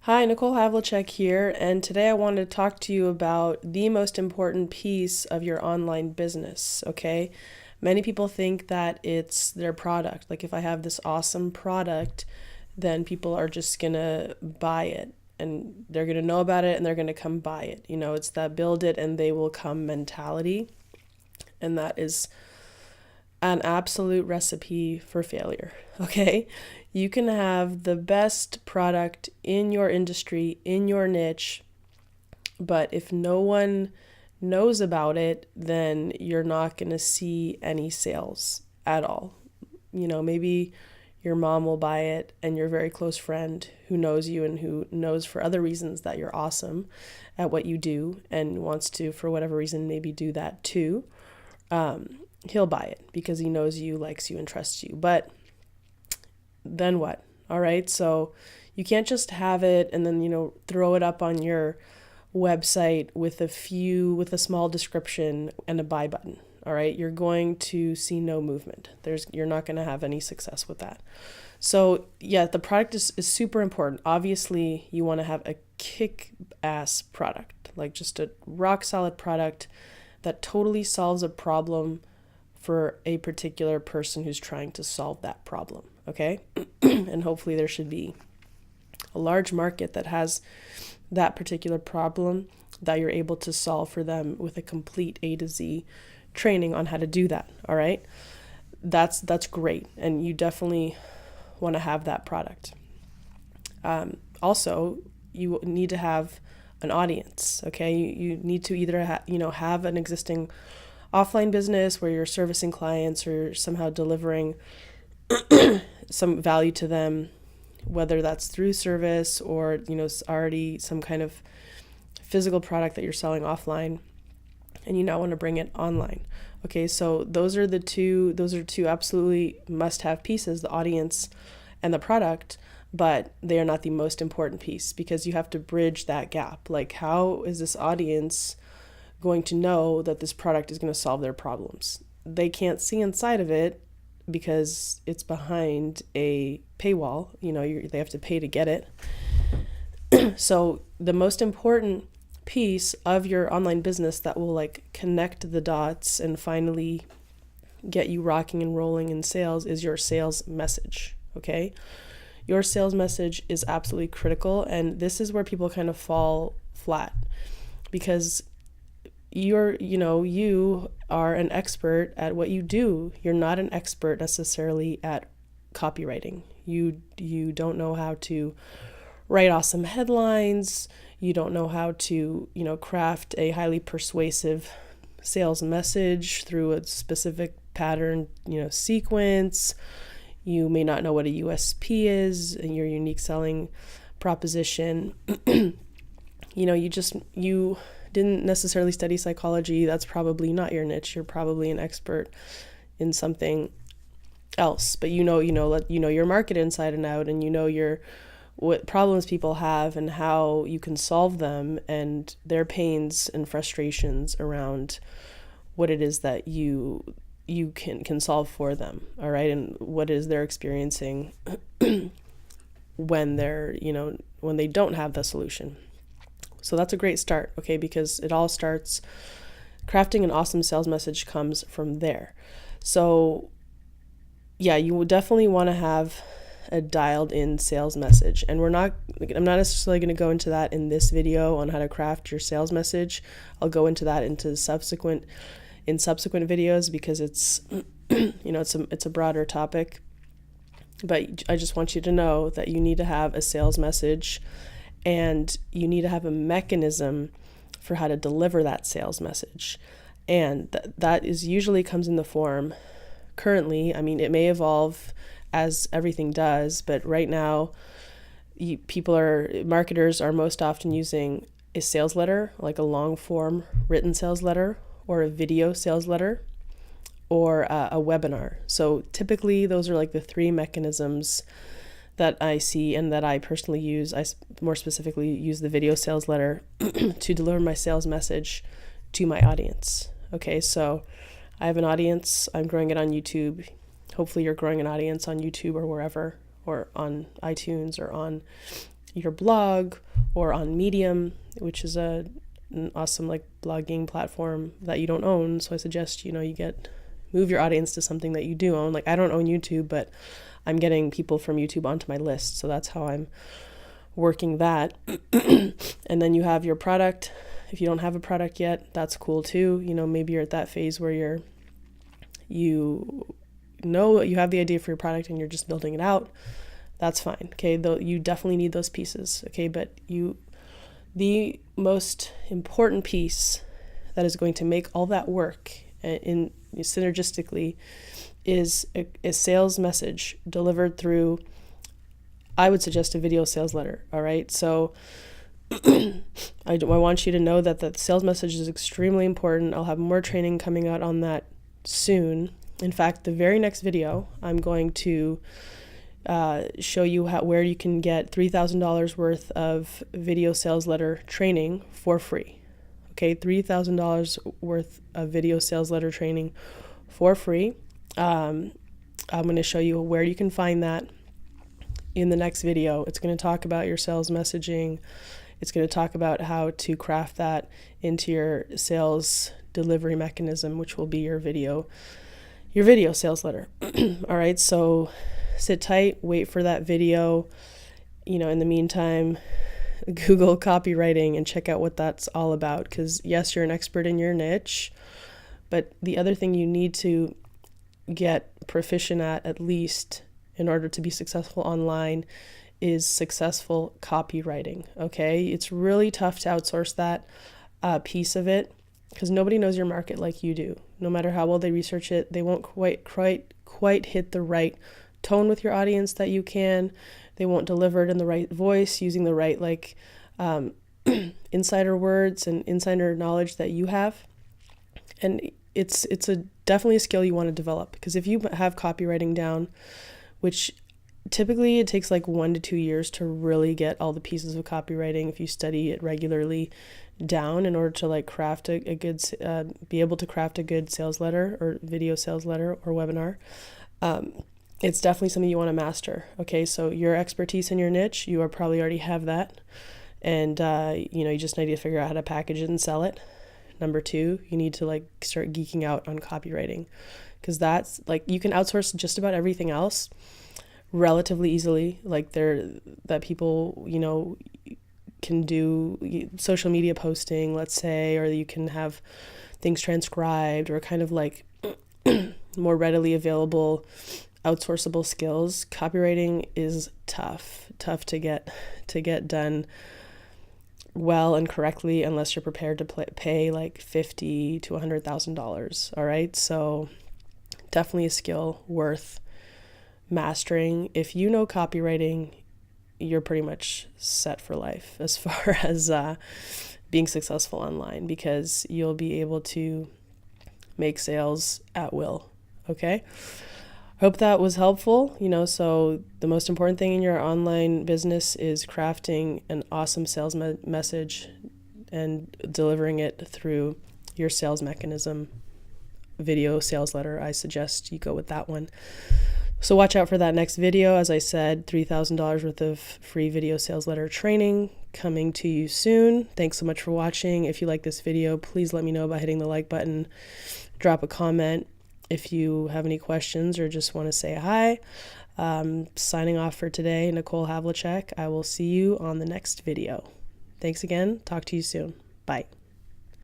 Hi, Nicole Havlicek here, and today I wanted to talk to you about the most important piece of your online business, okay? Many people think that it's their product. Like if I have this awesome product, then people are just gonna buy it and they're gonna know about it and they're gonna come buy it. It's that build it and they will come mentality, and that is an absolute recipe for failure. Okay? You can have the best product in your industry, in your niche, but if no one knows about it, then you're not going to see any sales at all. Maybe your mom will buy it and your very close friend who knows you and who knows for other reasons that you're awesome at what you do and wants to, for whatever reason, maybe do that too. He'll buy it because he knows you, likes you, and trusts you. But then what? All right. So you can't just have it and then, throw it up on your website with a small description and a buy button. All right. You're going to see no movement. You're not going to have any success with that. So yeah, the product is super important. Obviously you want to have a kick ass product, like just a rock solid product that totally solves a problem for a particular person who's trying to solve that problem, okay? And hopefully there should be a large market that has that particular problem that you're able to solve for them with a complete A to Z training on how to do that, all right? That's great, and you definitely want to have that product. Also, you need to have an audience, okay? You need to either have an existing offline business where you're servicing clients or somehow delivering some value to them, whether that's through service or already some kind of physical product that you're selling offline and you now want to bring it online. Okay, so those are two absolutely must-have pieces, the audience and the product, but they are not the most important piece because you have to bridge that gap. Like, how is this audience going to know that this product is going to solve their problems? They can't see inside of it because it's behind a paywall. They have to pay to get it. So the most important piece of your online business that will connect the dots and finally get you rocking and rolling in sales is your sales message, okay? Your sales message is absolutely critical, and this is where people kind of fall flat because you are an expert at what you do. You're not an expert necessarily at copywriting. You don't know how to write awesome headlines. You don't know how to, craft a highly persuasive sales message through a specific pattern, sequence. You may not know what a USP is and your unique selling proposition. You didn't necessarily study psychology. That's probably not your niche. You're probably an expert in something else, but you know your market inside and out, and what problems people have and how you can solve them and their pains and frustrations around what it is that you can solve for them, all right, and what it is they're experiencing when when they don't have the solution. So that's a great start, okay, because it all starts, crafting an awesome sales message comes from there. So yeah, you will definitely want to have a dialed in sales message. And I'm not necessarily going to go into that in this video on how to craft your sales message. I'll go into that in subsequent videos because it's it's a broader topic. But I just want you to know that you need to have a sales message and you need to have a mechanism for how to deliver that sales message. And that is usually comes in the form currently, it may evolve as everything does, but right now marketers are most often using a sales letter, like a long form written sales letter or a video sales letter or a webinar. So typically those are like the three mechanisms that I see and that I personally use. I more specifically use the video sales letter to deliver my sales message to my audience. Okay, so I have an audience. I'm growing it on YouTube. Hopefully you're growing an audience on YouTube or wherever, or on iTunes or on your blog or on Medium, which is an awesome like blogging platform that you don't own. So I suggest, you move your audience to something that you do own. Like I don't own YouTube, but I'm getting people from YouTube onto my list. So that's how I'm working that. And then you have your product. If you don't have a product yet, that's cool too. Maybe you're at that phase where you have the idea for your product and you're just building it out. That's fine. Okay. Though you definitely need those pieces. Okay. But the most important piece that is going to make all that work in synergistically is a sales message delivered through, I would suggest, a video sales letter. All right. So I want you to know that the sales message is extremely important. I'll have more training coming out on that soon. In fact, the very next video, I'm going to show you where you can get $3,000 worth of video sales letter training for free. Okay, $3,000 worth of video sales letter training for free. I'm going to show you where you can find that in the next video. It's going to talk about your sales messaging. It's going to talk about how to craft that into your sales delivery mechanism, which will be your video sales letter. All right, so sit tight, wait for that video. In the meantime, Google copywriting and check out what that's all about. Because yes, you're an expert in your niche, but the other thing you need to get proficient at least in order to be successful online is successful copywriting. Okay, it's really tough to outsource that piece of it because nobody knows your market like you do. No matter how well they research it, they won't quite hit the right tone with your audience that you can. They won't deliver it in the right voice using the right insider words and insider knowledge that you have. And it's definitely a skill you want to develop, because if you have copywriting down, which typically it takes like 1 to 2 years to really get all the pieces of copywriting, if you study it regularly, down in order to craft a good, be able to craft a good sales letter or video sales letter or webinar. It's definitely something you want to master. Okay, so your expertise in your niche, you probably already have that, and you just need to figure out how to package it and sell it. Number 2, you need to start geeking out on copywriting, because that's you can outsource just about everything else relatively easily. That people can do social media posting, let's say, or you can have things transcribed, or kind of more readily available outsourceable skills. Copywriting is tough to get done well and correctly unless you're prepared to pay $50,000 to $100,000. All right, so definitely a skill worth mastering. If you know copywriting, you're pretty much set for life as far as being successful online, because you'll be able to make sales at will. Okay, hope that was helpful. So the most important thing in your online business is crafting an awesome sales message and delivering it through your sales mechanism. Video sales letter, I suggest you go with that one. So watch out for that next video. As I said, $3,000 worth of free video sales letter training coming to you soon. Thanks so much for watching. If you like this video, please let me know by hitting the like button. Drop a comment if you have any questions or just want to say hi. Signing off for today, Nicole Havlicek. I will see you on the next video. Thanks again. Talk to you soon. Bye.